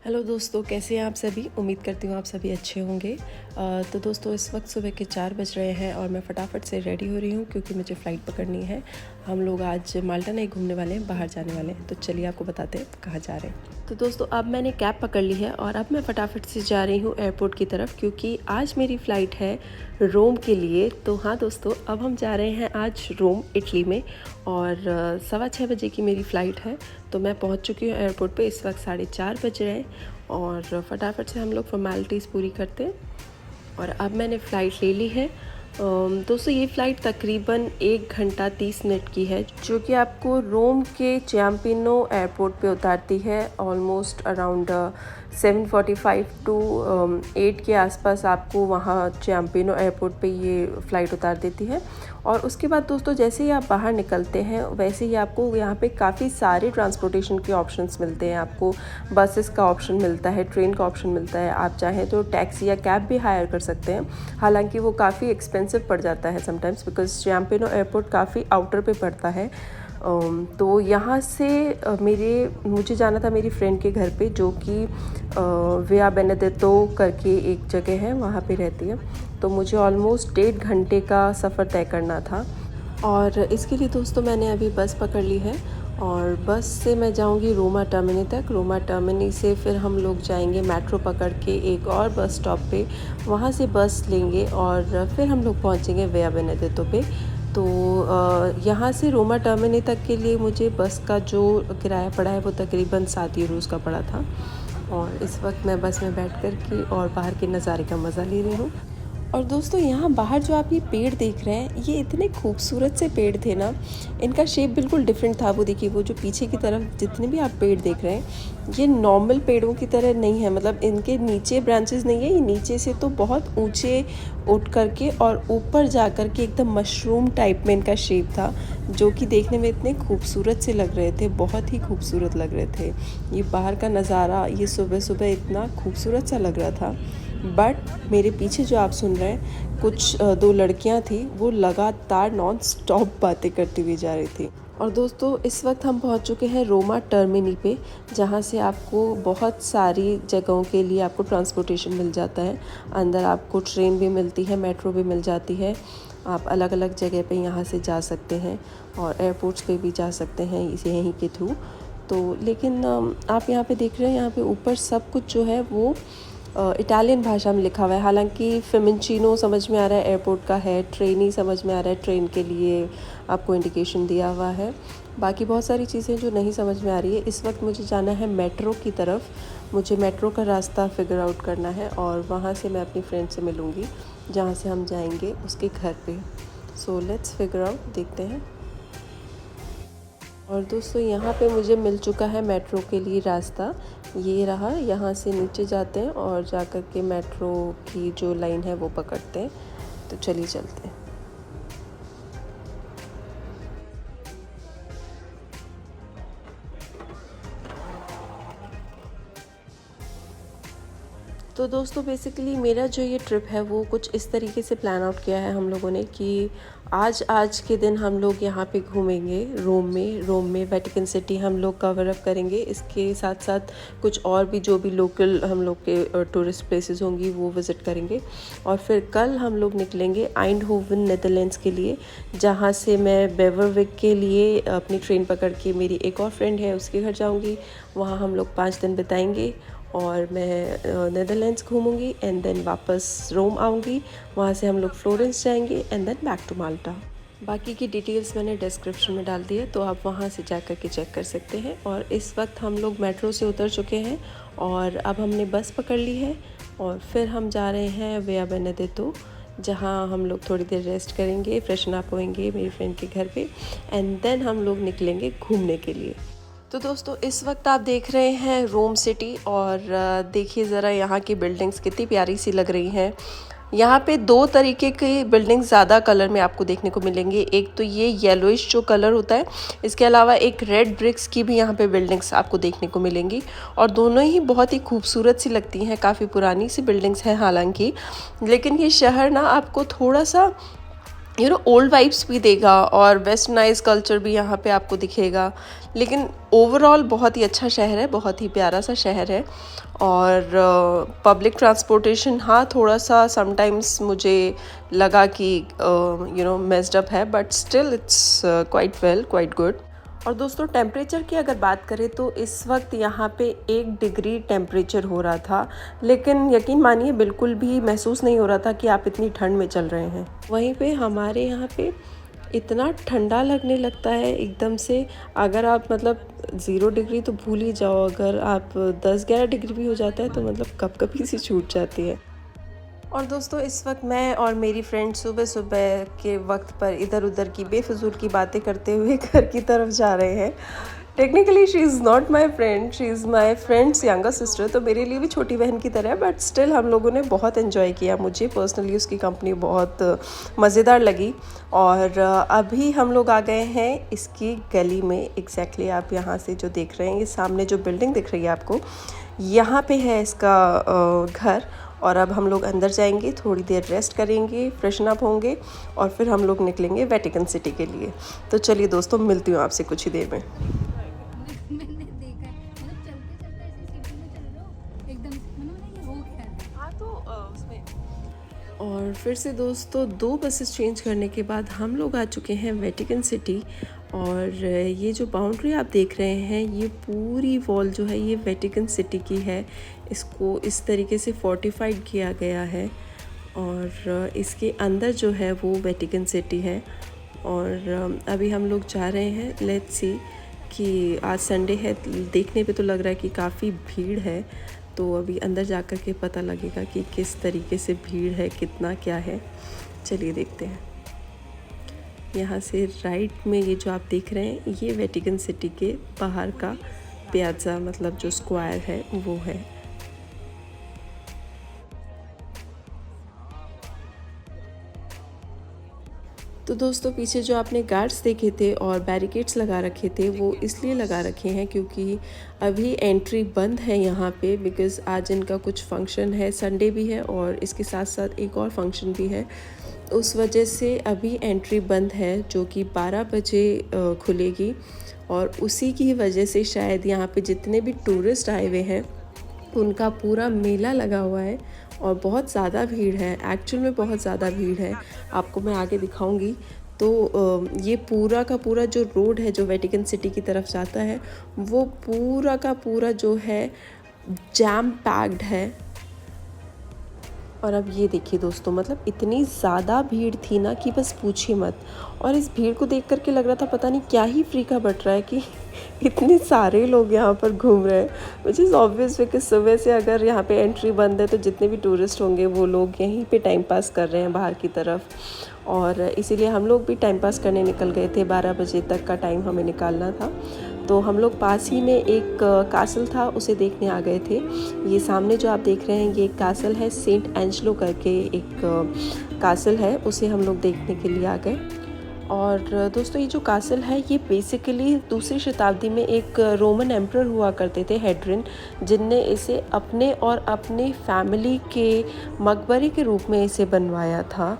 Hello दोस्तों, कैसे हैं आप सभी। उम्मीद करती हूँ आप सभी अच्छे होंगे। तो दोस्तों, इस वक्त सुबह के 4 बज रहे हैं और मैं फटाफट से रेडी हो रही हूँ क्योंकि मुझे फ़्लाइट पकड़नी है। हम लोग आज माल्टा नहीं घूमने वाले हैं, बाहर जाने वाले हैं। तो चलिए आपको बताते हैं कहाँ जा रहे हैं। तो दोस्तों, अब मैंने कैब पकड़ ली है और अब मैं फटाफट से जा रही हूँ एयरपोर्ट की तरफ क्योंकि आज मेरी फ़्लाइट है रोम के लिए। तो हाँ दोस्तों, अब हम जा रहे हैं आज रोम, इटली में। और 6:15 बजे की मेरी फ़्लाइट है। तो मैं पहुँच चुकी हूँ एयरपोर्ट पे। इस वक्त 4:30 बज रहे हैं और फटाफट से हम लोग फॉर्मेलिटीज़ पूरी करते हैं। और अब मैंने फ़्लाइट ले ली है। दोस्तों, ये फ़्लाइट तकरीबन 1 घंटा 30 मिनट की है, जो कि आपको रोम के चियाम्पिनो एयरपोर्ट पे उतारती है। ऑलमोस्ट अराउंड 7:45 टू 8 के आसपास आपको वहाँ चियाम्पिनो एयरपोर्ट पे ये फ़्लाइट उतार देती है। और उसके बाद दोस्तों, जैसे ही आप बाहर निकलते हैं वैसे ही आपको यहाँ पे काफ़ी सारे ट्रांसपोर्टेशन के ऑप्शंस मिलते हैं। आपको बसेस का ऑप्शन मिलता है, ट्रेन का ऑप्शन मिलता है। आप चाहें तो टैक्सी या कैब भी हायर कर सकते हैं। हालांकि वो काफ़ी एक्सपेंसिव पड़ जाता है समटाइम्स, बिकॉज चियाम्पिनो एयरपोर्ट काफ़ी आउटर पे पड़ता है। तो यहाँ से मुझे जाना था मेरी फ्रेंड के घर पे, जो कि विया बेनेडिटो करके एक जगह है, वहाँ पे रहती है। तो मुझे ऑलमोस्ट 1.5 घंटे का सफ़र तय करना था। और इसके लिए दोस्तों, मैंने अभी बस पकड़ ली है और बस से मैं जाऊंगी रोमा टर्मिनी तक। रोमा टर्मिनी से फिर हम लोग जाएंगे मेट्रो पकड़ के एक और बस स्टॉप पे, वहाँ से बस लेंगे और फिर हम लोग पहुँचेंगे विया बेनेडिटो पे। तो यहाँ से रोमा टर्मिनी तक के लिए मुझे बस का जो किराया पड़ा है वो तकरीबन 7 यूरोज़ का पड़ा था। और इस वक्त मैं बस में बैठ कर के और बाहर के नज़ारे का मज़ा ले रही हूँ। और दोस्तों, यहाँ बाहर जो आप ये पेड़ देख रहे हैं, ये इतने खूबसूरत से पेड़ थे ना। इनका शेप बिल्कुल डिफरेंट था। वो देखिए, वो जो पीछे की तरफ जितने भी आप पेड़ देख रहे हैं, ये नॉर्मल पेड़ों की तरह नहीं है। मतलब इनके नीचे ब्रांचेस नहीं है, ये नीचे से तो बहुत ऊंचे उठ करके और ऊपर जा कर के एकदम मशरूम टाइप में इनका शेप था, जो कि देखने में इतने खूबसूरत से लग रहे थे, बहुत ही खूबसूरत लग रहे थे। ये बाहर का नज़ारा ये सुबह सुबह इतना खूबसूरत सा लग रहा था। बट मेरे पीछे जो आप सुन रहे हैं, कुछ 2 लड़कियां थी, वो लगातार नॉन स्टॉप बातें करती हुई जा रही थी। और दोस्तों, इस वक्त हम पहुंच चुके हैं रोमा टर्मिनी पे, जहां से आपको बहुत सारी जगहों के लिए आपको ट्रांसपोर्टेशन मिल जाता है। अंदर आपको ट्रेन भी मिलती है, मेट्रो भी मिल जाती है। आप अलग अलग जगह पे यहाँ से जा सकते हैं और एयरपोर्ट्स पे भी जा सकते हैं इसे यहीं के थ्रू। तो लेकिन आप यहाँ पे देख रहे हैं, यहाँ पे ऊपर सब कुछ जो है वो इटालियन भाषा में लिखा हुआ है। हालांकि फिमेंचिनो समझ में आ रहा है एयरपोर्ट का है, ट्रेनी समझ में आ रहा है, ट्रेन के लिए आपको इंडिकेशन दिया हुआ है। बाकी बहुत सारी चीज़ें जो नहीं समझ में आ रही है। इस वक्त मुझे जाना है मेट्रो की तरफ। मुझे मेट्रो का रास्ता फिगर आउट करना है और वहाँ से मैं अपनी फ्रेंड से मिलूँगी, जहाँ से हम जाएंगे उसके घर पे। सो लेट्स फिगर आउट, देखते हैं। और दोस्तों, यहाँ पे मुझे मिल चुका है मेट्रो के लिए रास्ता। ये रहा, यहाँ से नीचे जाते हैं और जा कर के मेट्रो की जो लाइन है वो पकड़ते हैं। तो चलिए चलते हैं। तो दोस्तों, बेसिकली मेरा जो ये ट्रिप है वो कुछ इस तरीके से प्लान आउट किया है हम लोगों ने कि आज के दिन हम लोग यहाँ पे घूमेंगे रोम में वेटिकन सिटी हम लोग कवर अप करेंगे। इसके साथ साथ कुछ और भी जो भी लोकल हम लोग के टूरिस्ट प्लेसेस होंगी वो विज़िट करेंगे। और फिर कल हम लोग निकलेंगे आइंडहोवन नेदरलैंड्स के लिए, जहाँ से मैं बेवरविक के लिए अपनी ट्रेन पकड़ के मेरी एक और फ्रेंड है उसके घर जाऊँगी। वहाँ हम लोग 5 दिन बिताएंगे और मैं नेदरलैंड्स घूमूंगी एंड देन वापस रोम आऊँगी। वहाँ से हम लोग फ्लोरेंस जाएंगे एंड देन बैक टू माल्टा। बाकी की डिटेल्स मैंने डिस्क्रिप्शन में डाल दी है, तो आप वहाँ से जा कर के चेक कर सकते हैं। और इस वक्त हम लोग मेट्रो से उतर चुके हैं और अब हमने बस पकड़ ली है और फिर हम जा रहे हैं विया बेनेडिटो, जहाँ हम लोग थोड़ी देर रेस्ट करेंगे, फ्रेशन अप होएंगे मेरी फ्रेंड के घर पे एंड देन हम लोग निकलेंगे घूमने के लिए। तो दोस्तों, इस वक्त आप देख रहे हैं रोम सिटी और देखिए ज़रा यहाँ की बिल्डिंग्स कितनी प्यारी सी लग रही हैं। यहाँ पे 2 तरीके की बिल्डिंग्स ज़्यादा कलर में आपको देखने को मिलेंगी। एक तो ये येलोइश जो कलर होता है, इसके अलावा एक रेड ब्रिक्स की भी यहाँ पे बिल्डिंग्स आपको देखने को मिलेंगी और दोनों ही बहुत ही खूबसूरत सी लगती हैं। काफ़ी पुरानी सी बिल्डिंग्स हैं हालांकि, लेकिन ये शहर ना आपको थोड़ा सा ओल्ड वाइब्स भी देगा और वेस्टर्नाइज कल्चर भी यहाँ पे आपको दिखेगा। लेकिन ओवरऑल बहुत ही अच्छा शहर है, बहुत ही प्यारा सा शहर है। और पब्लिक ट्रांसपोर्टेशन हाँ थोड़ा सा समटाइम्स मुझे लगा कि मेस्ड अप है, but still it's quite well, quite good. और दोस्तों टेम्परेचर की अगर बात करें तो इस वक्त यहाँ पे 1 डिग्री टेम्परेचर हो रहा था, लेकिन यकीन मानिए बिल्कुल भी महसूस नहीं हो रहा था कि आप इतनी ठंड में चल रहे हैं। वहीं पे हमारे यहाँ पे इतना ठंडा लगने लगता है एकदम से। अगर आप मतलब 0 डिग्री तो भूल ही जाओ, अगर आप 10-11 डिग्री भी हो जाता है तो मतलब कपकपी सी छूट जाती है। और दोस्तों इस वक्त मैं और मेरी फ्रेंड सुबह सुबह के वक्त पर इधर उधर की बेफजूल की बातें करते हुए घर की तरफ जा रहे हैं। Technically she is not my friend, she is my friends younger sister, तो मेरे लिए भी छोटी बहन की तरह है, बट स्टिल हम लोगों ने बहुत इन्जॉय किया। मुझे पर्सनली उसकी कंपनी बहुत मज़ेदार लगी। और अभी हम लोग आ गए हैं इसकी गली में। एग्जैक्टली आप यहाँ से जो देख रहे हैं, ये सामने जो बिल्डिंग दिख रही है आपको, यहाँ पे है इसका घर। और अब हम लोग अंदर जाएंगे, थोड़ी देर रेस्ट करेंगे, फ्रेशन अप होंगे और फिर हम लोग निकलेंगे वेटिकन सिटी के लिए। तो चलिए दोस्तों, मिलती हूँ आपसे कुछ ही देर में। मैंने देखा है, मतलब चलते चलते ऐसे सिटी में चल रहे हो एकदम से, मतलब ये हो क्या है। हाँ तो उसमें और फिर से दोस्तों 2 बसेस चेंज करने के बाद हम लोग आ चुके हैं वेटिकन सिटी। और ये जो बाउंड्री आप देख रहे हैं, ये पूरी वॉल जो है ये वेटिकन सिटी की है। इसको इस तरीके से फोर्टिफाइड किया गया है और इसके अंदर जो है वो वेटिकन सिटी है। और अभी हम लोग जा रहे हैं, लेट्स सी कि आज संडे है, देखने पे तो लग रहा है कि काफ़ी भीड़ है। तो अभी अंदर जा कर के पता लगेगा कि किस तरीके से भीड़ है, कितना क्या है। चलिए देखते हैं। यहाँ से राइट में ये जो आप देख रहे हैं, ये वेटिकन सिटी के बाहर का पियाज़ा, मतलब जो स्क्वायर है वो है। तो दोस्तों पीछे जो आपने गार्ड्स देखे थे और बैरिकेड्स लगा रखे थे, वो इसलिए लगा रखे हैं क्योंकि अभी एंट्री बंद है यहाँ पे, बिकॉज़ आज इनका कुछ फंक्शन है, संडे भी है और इसके साथ साथ एक और फंक्शन भी है। उस वजह से अभी एंट्री बंद है, जो कि 12 बजे खुलेगी। और उसी की वजह से शायद यहाँ पे जितने भी टूरिस्ट आए हुए हैं उनका पूरा मेला लगा हुआ है और बहुत ज़्यादा भीड़ है। एक्चुअल में बहुत ज़्यादा भीड़ है, आपको मैं आगे दिखाऊंगी। तो ये पूरा का पूरा जो रोड है जो वेटिकन सिटी की तरफ जाता है, वो पूरा का पूरा जो है जैम पैक्ड है। और अब ये देखिए दोस्तों, मतलब इतनी ज़्यादा भीड़ थी ना कि बस पूछिए मत। और इस भीड़ को देख करके लग रहा था पता नहीं क्या ही फ्री का बट रहा है कि इतने सारे लोग यहाँ पर घूम रहे हैं। विच इज़ ऑब्वियस, बिकॉज सुबह से अगर यहाँ पे एंट्री बंद है तो जितने भी टूरिस्ट होंगे वो लोग यहीं पे टाइम पास कर रहे हैं बाहर की तरफ। और इसीलिए हम लोग भी टाइम पास करने निकल गए थे। 12 बजे तक का टाइम हमें निकालना था, तो हम लोग पास ही में एक कासल था, उसे देखने आ गए थे। ये सामने जो आप देख रहे हैं ये एक कासल है, सेंट एंजलो करके एक कासल है, उसे हम लोग देखने के लिए आ गए। और दोस्तों ये जो कासल है ये बेसिकली दूसरी शताब्दी में एक रोमन एम्परर हुआ करते थे, हेड्रिन, जिनने इसे अपने और अपनी फैमिली के मकबरे के रूप में इसे बनवाया था,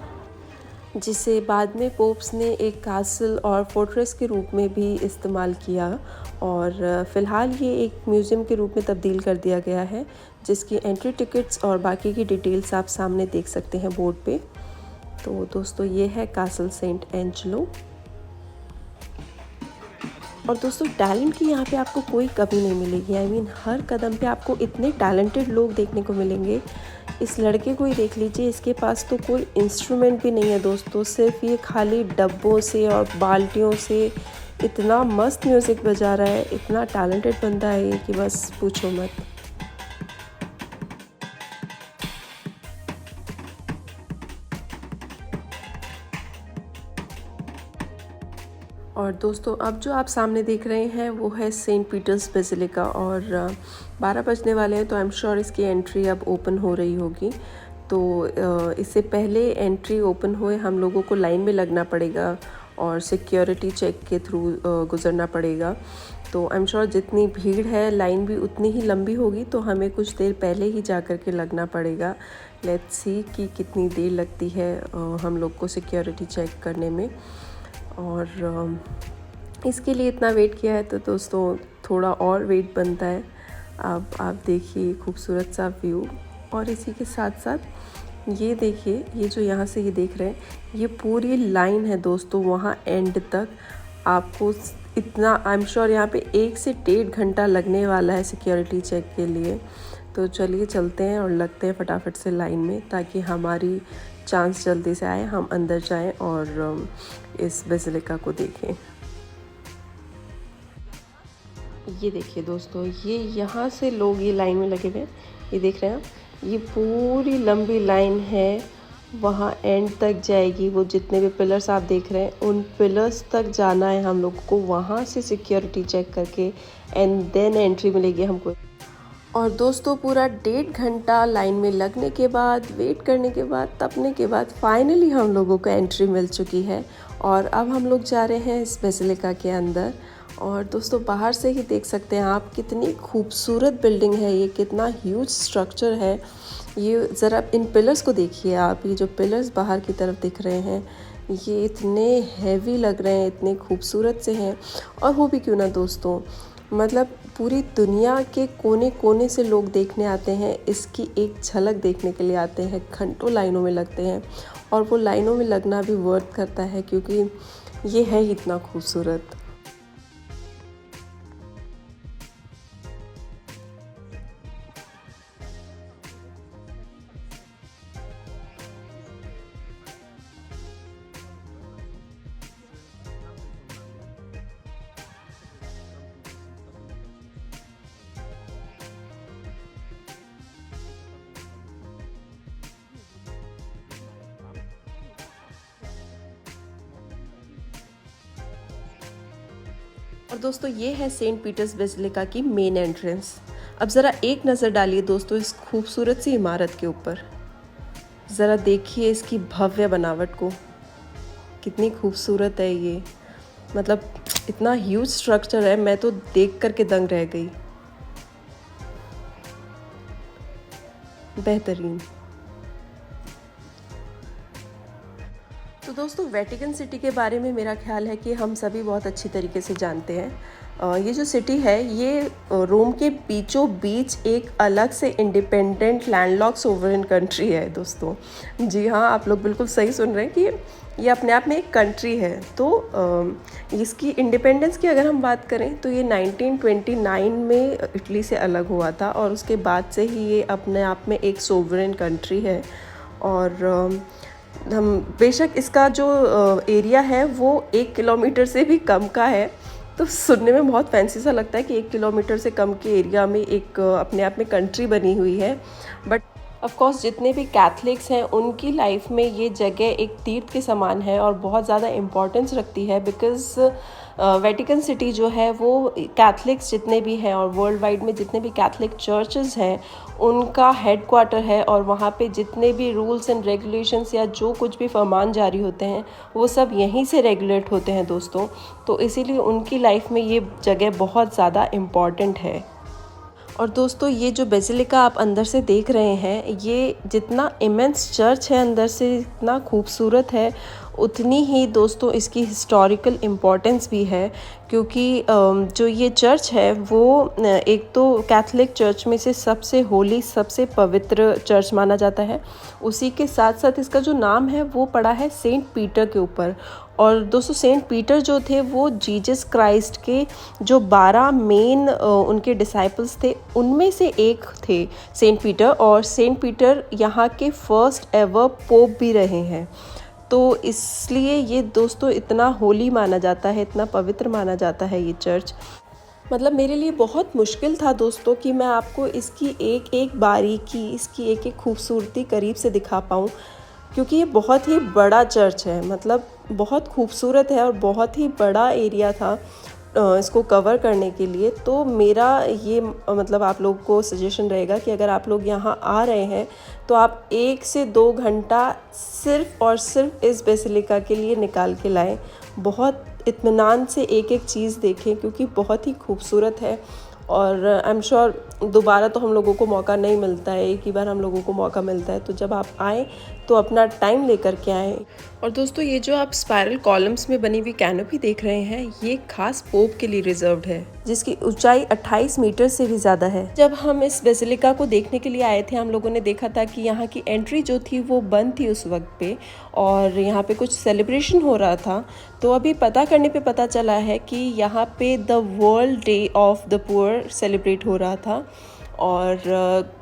जिसे बाद में पोप्स ने एक कासल और फोर्ट्रेस के रूप में भी इस्तेमाल किया। और फ़िलहाल ये एक म्यूज़ियम के रूप में तब्दील कर दिया गया है, जिसकी एंट्री टिकट्स और बाकी की डिटेल्स आप सामने देख सकते हैं बोर्ड पे। तो दोस्तों ये है कासल सेंट एंजलो। और दोस्तों टैलेंट की यहाँ पे आपको कोई कमी नहीं मिलेगी। आई मीन हर कदम पे आपको इतने टैलेंटेड लोग देखने को मिलेंगे। इस लड़के को ही देख लीजिए, इसके पास तो कोई इंस्ट्रूमेंट भी नहीं है दोस्तों, सिर्फ ये खाली डब्बों से और बाल्टियों से इतना मस्त म्यूज़िक बजा रहा है। इतना टैलेंटेड बंदा है ये कि बस पूछो मत। और दोस्तों अब जो आप सामने देख रहे हैं वो है सेंट पीटर्स बेसिलिका। और 12 बजने वाले हैं, तो आई एम श्योर इसकी एंट्री अब ओपन हो रही होगी। तो इससे पहले एंट्री ओपन हुए हम लोगों को लाइन में लगना पड़ेगा और सिक्योरिटी चेक के थ्रू गुज़रना पड़ेगा। तो आई एम श्योर जितनी भीड़ है लाइन भी उतनी ही लंबी होगी, तो हमें कुछ देर पहले ही जा कर के लगना पड़ेगा। लेट्स सी कि कितनी देर लगती है हम लोग को सिक्योरिटी चेक करने में। और इसके लिए इतना वेट किया है तो दोस्तों थोड़ा और वेट बनता है। अब आप देखिए खूबसूरत सा व्यू, और इसी के साथ साथ ये देखिए, ये जो यहाँ से ये देख रहे हैं, ये पूरी लाइन है दोस्तों वहाँ एंड तक। आपको इतना आई एम श्योर यहाँ पे 1 से 1.5 घंटा लगने वाला है सिक्योरिटी चेक के लिए। तो चलिए चलते हैं और लगते हैं फटाफट से लाइन में, ताकि हमारी चांस जल्दी से आए, हम अंदर जाएं और इस बेसिलिका को देखें। ये देखिए दोस्तों, ये यहाँ से लोग ये लाइन में लगे हुए हैं, ये देख रहे हैं आप, ये पूरी लंबी लाइन है, वहाँ एंड तक जाएगी। वो जितने भी पिलर्स आप देख रहे हैं, उन पिलर्स तक जाना है हम लोग को, वहाँ से सिक्योरिटी चेक करके एंड देन एंट्री मिलेगी हमको। और दोस्तों पूरा 1.5 घंटा लाइन में लगने के बाद, वेट करने के बाद, तपने के बाद फाइनली हम लोगों को एंट्री मिल चुकी है। और अब हम लोग जा रहे हैं इस बेसिलिका के अंदर। और दोस्तों बाहर से ही देख सकते हैं आप, कितनी खूबसूरत बिल्डिंग है ये, कितना ह्यूज स्ट्रक्चर है ये। ज़रा इन पिलर्स को देखिए आप, ये जो पिलर्स बाहर की तरफ दिख रहे हैं, ये इतने हैवी लग रहे हैं, इतने खूबसूरत से हैं। और हो भी क्यों ना दोस्तों, मतलब पूरी दुनिया के कोने कोने से लोग देखने आते हैं, इसकी एक झलक देखने के लिए आते हैं, घंटों लाइनों में लगते हैं। और वो लाइनों में लगना भी वर्थ करता है, क्योंकि ये है ही इतना खूबसूरत। और दोस्तों ये है सेंट पीटर्स बेसिलिका की मेन एंट्रेंस। अब ज़रा एक नज़र डालिए दोस्तों इस खूबसूरत सी इमारत के ऊपर, ज़रा देखिए इसकी भव्य बनावट को, कितनी खूबसूरत है ये। मतलब इतना ह्यूज स्ट्रक्चर है, मैं तो देख कर के दंग रह गई। बेहतरीन। तो दोस्तों वेटिकन सिटी के बारे में मेरा ख्याल है कि हम सभी बहुत अच्छी तरीके से जानते हैं। ये जो सिटी है ये रोम के बीचों बीच एक अलग से इंडिपेंडेंट लैंडलॉक सोवरेन कंट्री है दोस्तों। जी हाँ, आप लोग बिल्कुल सही सुन रहे हैं कि ये अपने आप में एक कंट्री है। तो इसकी इंडिपेंडेंस की अगर हम बात करें तो ये 1929 में इटली से अलग हुआ था, और उसके बाद से ही ये अपने आप में एक सोवरेन कंट्री है। और हम बेशक इसका जो एरिया है वो 1 किलोमीटर से भी कम का है, तो सुनने में बहुत फैंसी सा लगता है कि 1 किलोमीटर से कम के एरिया में एक अपने आप में कंट्री बनी हुई है। बट ऑफ कोर्स जितने भी कैथलिक्स हैं उनकी लाइफ में ये जगह एक तीर्थ के समान है और बहुत ज़्यादा इम्पोर्टेंस रखती है, बिकॉज़ वेटिकन सिटी जो है वो कैथलिक्स जितने भी हैं और वर्ल्ड वाइड में जितने भी कैथलिक चर्चेस हैं उनका हेड क्वार्टर है। और वहाँ पे जितने भी रूल्स एंड रेगुलेशंस या जो कुछ भी फरमान जारी होते हैं वो सब यहीं से रेगुलेट होते हैं दोस्तों। तो इसीलिए उनकी लाइफ में ये जगह बहुत ज़्यादा इम्पॉर्टेंट है। और दोस्तों ये जो बेसिलिका आप अंदर से देख रहे हैं, ये जितना इमेंस चर्च है अंदर से इतना खूबसूरत है, उतनी ही दोस्तों इसकी हिस्टोरिकल इम्पोर्टेंस भी है। क्योंकि जो ये चर्च है वो एक तो कैथलिक चर्च में से सबसे होली, सबसे पवित्र चर्च माना जाता है। उसी के साथ साथ इसका जो नाम है वो पड़ा है सेंट पीटर के ऊपर। और दोस्तों सेंट पीटर जो थे वो जीसस क्राइस्ट के जो 12 मेन उनके डिसाइपल्स थे उनमें से एक थे सेंट पीटर। और सेंट पीटर यहाँ के फर्स्ट एवर पोप भी रहे हैं। तो इसलिए ये दोस्तों इतना होली माना जाता है, इतना पवित्र माना जाता है ये चर्च। मतलब मेरे लिए बहुत मुश्किल था दोस्तों कि मैं आपको इसकी एक एक बारीकी, इसकी एक एक खूबसूरती करीब से दिखा पाऊँ, क्योंकि ये बहुत ही बड़ा चर्च है। मतलब बहुत खूबसूरत है और बहुत ही बड़ा एरिया था इसको कवर करने के लिए। तो मेरा ये मतलब आप लोगों को सजेशन रहेगा कि अगर आप लोग यहाँ आ रहे हैं तो आप 1 से 2 घंटा सिर्फ़ और सिर्फ इस बेसिलिका के लिए निकाल के लाएं। बहुत इत्मीनान से एक एक चीज़ देखें, क्योंकि बहुत ही खूबसूरत है। और आई एम श्योर दोबारा तो हम लोगों को मौका नहीं मिलता है, एक ही बार हम लोगों को मौका मिलता है। तो जब आप आएँ तो अपना टाइम लेकर के आएँ। और दोस्तों ये जो आप स्पायरल कॉलम्स में बनी हुई कैनोपी देख रहे हैं, ये खास पोप के लिए रिजर्व्ड है, जिसकी ऊंचाई 28 मीटर से भी ज़्यादा है। जब हम इस बेसिलिका को देखने के लिए आए थे, हम लोगों ने देखा था कि यहाँ की एंट्री जो थी वो बंद थी उस वक्त पे, और यहाँ पे कुछ सेलिब्रेशन हो रहा था। तो अभी पता करने पे पता चला है कि यहाँ पे the world day of the poor celebrate हो रहा था, और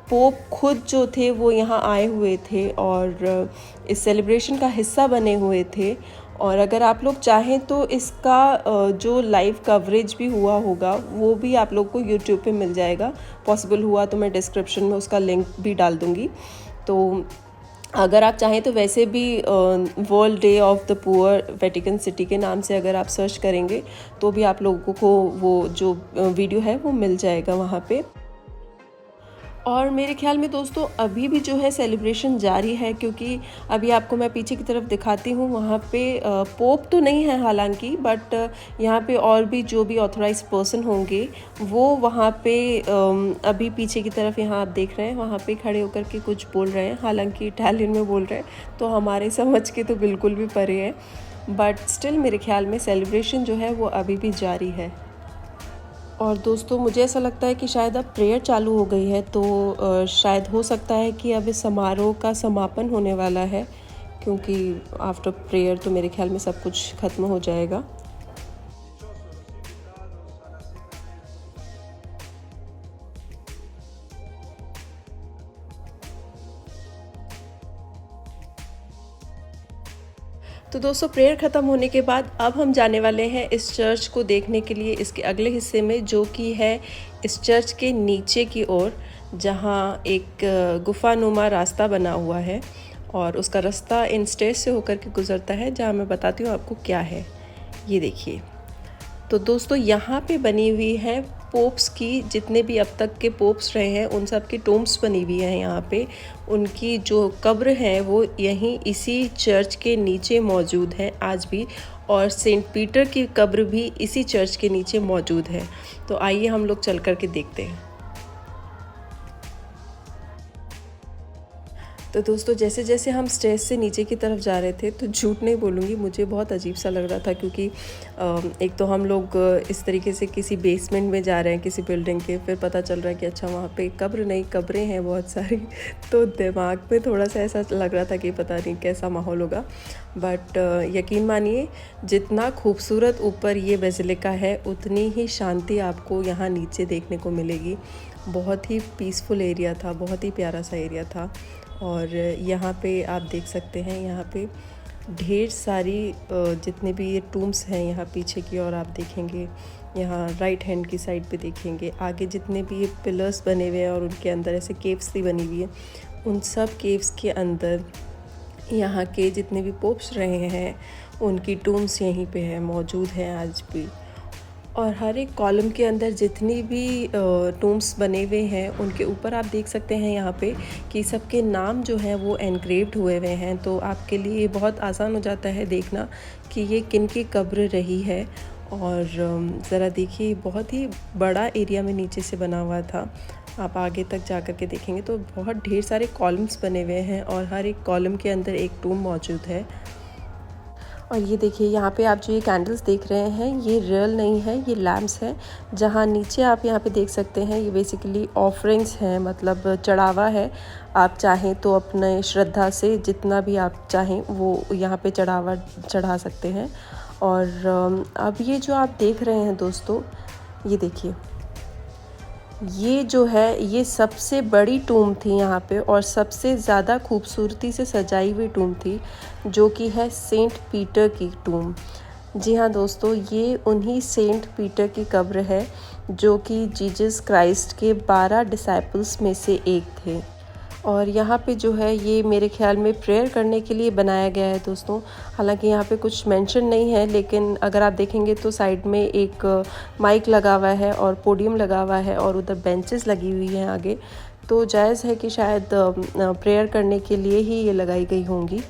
पोप खुद जो थे वो यहाँ आए हुए थे और इस सेलिब्रेशन का हिस्सा बने हुए थे। और अगर आप लोग चाहें तो इसका जो लाइव कवरेज भी हुआ होगा वो भी आप लोग को यूट्यूब पे मिल जाएगा। पॉसिबल हुआ तो मैं डिस्क्रिप्शन में उसका लिंक भी डाल दूँगी। तो अगर आप चाहें तो वैसे भी world day of the poor Vatican city के नाम से अगर आप सर्च करेंगे तो भी आप लोगों को वो जो वीडियो है वो मिल जाएगा वहाँ पे। और मेरे ख्याल में दोस्तों अभी भी जो है सेलिब्रेशन जारी है, क्योंकि अभी आपको मैं पीछे की तरफ दिखाती हूँ। वहाँ पे पोप तो नहीं है हालांकि, बट यहाँ पे और भी जो भी ऑथराइज्ड पर्सन होंगे वो वहाँ पे अभी पीछे की तरफ यहाँ आप देख रहे हैं, वहाँ पे खड़े होकर के कुछ बोल रहे हैं। हालांकि इटालियन में बोल रहे हैं, तो हमारे समझ के तो बिल्कुल भी परे है, बट स्टिल मेरे ख्याल में सेलिब्रेशन जो है वो अभी भी जारी है। और दोस्तों मुझे ऐसा लगता है कि शायद अब प्रेयर चालू हो गई है, तो शायद हो सकता है कि अब इस समारोह का समापन होने वाला है, क्योंकि आफ्टर प्रेयर तो मेरे ख्याल में सब कुछ ख़त्म हो जाएगा। तो दोस्तों प्रेयर ख़त्म होने के बाद अब हम जाने वाले हैं इस चर्च को देखने के लिए, इसके अगले हिस्से में, जो कि है इस चर्च के नीचे की ओर, जहाँ एक गुफानुमा रास्ता बना हुआ है और उसका रास्ता इन स्टेज से होकर के गुज़रता है, जहाँ मैं बताती हूँ आपको क्या है। ये देखिए। तो दोस्तों यहाँ पे बनी हुई है पोप्स की, जितने भी अब तक के पोप्स रहे हैं उन सब की टोम्ब्स बनी हुई हैं यहाँ पे। उनकी जो कब्र है वो यहीं इसी चर्च के नीचे मौजूद है आज भी, और सेंट पीटर की कब्र भी इसी चर्च के नीचे मौजूद है। तो आइए हम लोग चल कर के देखते हैं। तो दोस्तों जैसे जैसे हम स्टेज से नीचे की तरफ जा रहे थे, तो झूठ नहीं बोलूँगी मुझे बहुत अजीब सा लग रहा था, क्योंकि एक तो हम लोग इस तरीके से किसी बेसमेंट में जा रहे हैं किसी बिल्डिंग के, फिर पता चल रहा है कि अच्छा वहाँ पे कब्र नहीं, कब्रें हैं बहुत सारी। तो दिमाग में थोड़ा सा ऐसा लग रहा था कि पता नहीं कैसा माहौल होगा, बट यकीन मानिए जितना खूबसूरत ऊपर ये बेसिलिका है उतनी ही शांति आपको यहाँ नीचे देखने को मिलेगी। बहुत ही पीसफुल एरिया था, बहुत ही प्यारा सा एरिया था। और यहाँ पे आप देख सकते हैं, यहाँ पे ढेर सारी जितने भी ये टूम्स हैं यहाँ पीछे की ओर आप देखेंगे, यहाँ राइट हैंड की साइड पे देखेंगे, आगे जितने भी ये पिलर्स बने हुए हैं और उनके अंदर ऐसे केव्स भी बनी हुई है, उन सब केव्स के अंदर यहाँ के जितने भी पोप्स रहे हैं उनकी टूम्स यहीं पे है, मौजूद हैं आज भी। और हर एक कॉलम के अंदर जितनी भी टूम्स बने हुए हैं उनके ऊपर आप देख सकते हैं यहाँ पे कि सबके नाम जो हैं वो एनग्रेव्ड हुए हुए हैं। तो आपके लिए बहुत आसान हो जाता है देखना कि ये किन की कब्र रही है। और ज़रा देखिए, बहुत ही बड़ा एरिया में नीचे से बना हुआ था। आप आगे तक जा कर के देखेंगे तो बहुत ढेर सारे कॉलम्स बने हुए हैं और हर एक कॉलम के अंदर एक टूम मौजूद है। और ये देखिए, यहाँ पे आप जो ये कैंडल्स देख रहे हैं ये रियल नहीं है, ये लैम्प्स हैं। जहाँ नीचे आप यहाँ पे देख सकते हैं ये बेसिकली ऑफरिंग्स हैं, मतलब चढ़ावा है। आप चाहें तो अपने श्रद्धा से जितना भी आप चाहें वो यहाँ पे चढ़ावा चढ़ा सकते हैं। और अब ये जो आप देख रहे हैं दोस्तों, ये देखिए, ये जो है ये सबसे बड़ी टूम थी यहाँ पे और सबसे ज़्यादा खूबसूरती से सजाई हुई टूम थी, जो कि है सेंट पीटर की टूम। जी हाँ दोस्तों, ये उन्हीं सेंट पीटर की कब्र है जो कि जीसस क्राइस्ट के 12 डिसाइपल्स में से एक थे। और यहाँ पे जो है ये मेरे ख्याल में प्रेयर करने के लिए बनाया गया है दोस्तों। हालांकि यहाँ पे कुछ मेंशन नहीं है, लेकिन अगर आप देखेंगे तो साइड में एक माइक लगा हुआ है और पोडियम लगा हुआ है और उधर बेंचेस लगी हुई हैं आगे। तो जायज़ है कि शायद प्रेयर करने के लिए ही ये लगाई गई होंगी।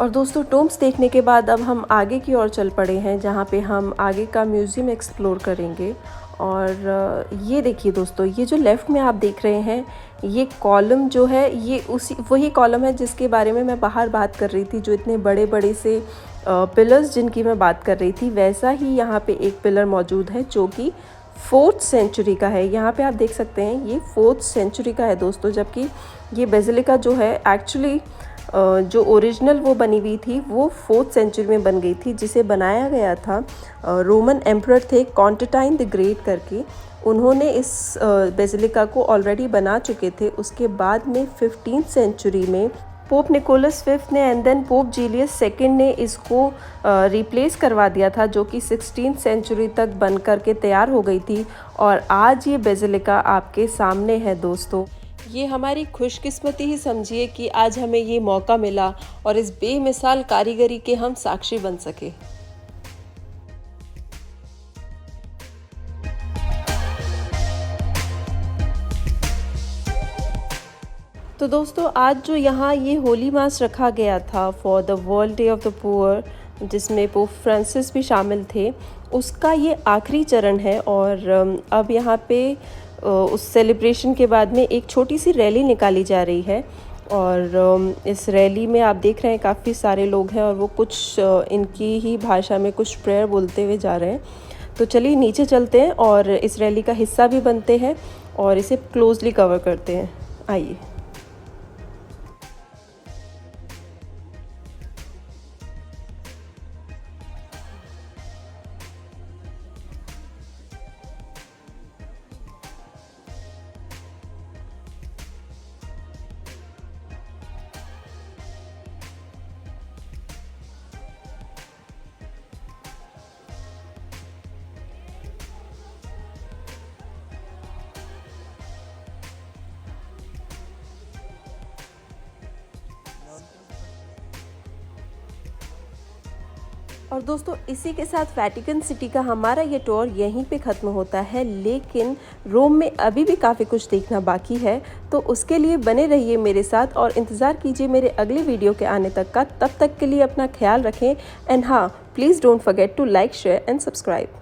और दोस्तों टोम्ब्स देखने के बाद अब हम आगे की ओर चल पड़े हैं, जहाँ पे हम आगे का म्यूज़ियम एक्सप्लोर करेंगे। और ये देखिए दोस्तों, ये जो लेफ़्ट में आप देख रहे हैं, ये कॉलम जो है ये वही कॉलम है जिसके बारे में मैं बाहर बात कर रही थी, जो इतने बड़े बड़े से पिलर्स जिनकी मैं बात कर रही थी। वैसा ही यहाँ पे एक पिलर मौजूद है जो कि 4th सेंचुरी का है। यहाँ पे आप देख सकते हैं ये 4th सेंचुरी का है दोस्तों, जबकि ये बेसिलिका जो है एक्चुअली जो ओरिजिनल वो बनी हुई थी वो 4th सेंचुरी में बन गई थी, जिसे बनाया गया था रोमन एम्परर थे कॉन्स्टेंटाइन द ग्रेट करके। उन्होंने इस बेसिलिका को ऑलरेडी बना चुके थे। उसके बाद में 15th सेंचुरी में पोप निकोलस V ने and then Pope Julius II ने इसको रिप्लेस करवा दिया था, जो कि 16th सेंचुरी तक बन करके तैयार हो गई थी। और आज ये बेसिलिका आपके सामने है दोस्तों। ये हमारी खुशकिस्मती ही समझिए कि आज हमें ये मौका मिला और इस बेमिसाल कारीगरी के हम साक्षी बन सके। तो दोस्तों आज जो यहाँ ये होली मास रखा गया था for the world day of the poor, जिसमें पोप फ्रांसिस भी शामिल थे, उसका ये आखिरी चरण है। और अब यहाँ पे उस सेलिब्रेशन के बाद में एक छोटी सी रैली निकाली जा रही है। और इस रैली में आप देख रहे हैं काफ़ी सारे लोग हैं और वो कुछ इनकी ही भाषा में कुछ प्रेयर बोलते हुए जा रहे हैं। तो चलिए नीचे चलते हैं और इस रैली का हिस्सा भी बनते हैं और इसे क्लोजली कवर करते हैं। आइए। और दोस्तों इसी के साथ वेटिकन सिटी का हमारा ये टूर यहीं पे ख़त्म होता है, लेकिन रोम में अभी भी काफ़ी कुछ देखना बाकी है। तो उसके लिए बने रहिए मेरे साथ और इंतज़ार कीजिए मेरे अगले वीडियो के आने तक का। तब तक के लिए अपना ख्याल रखें एंड हाँ, please don't forget to like, share and subscribe.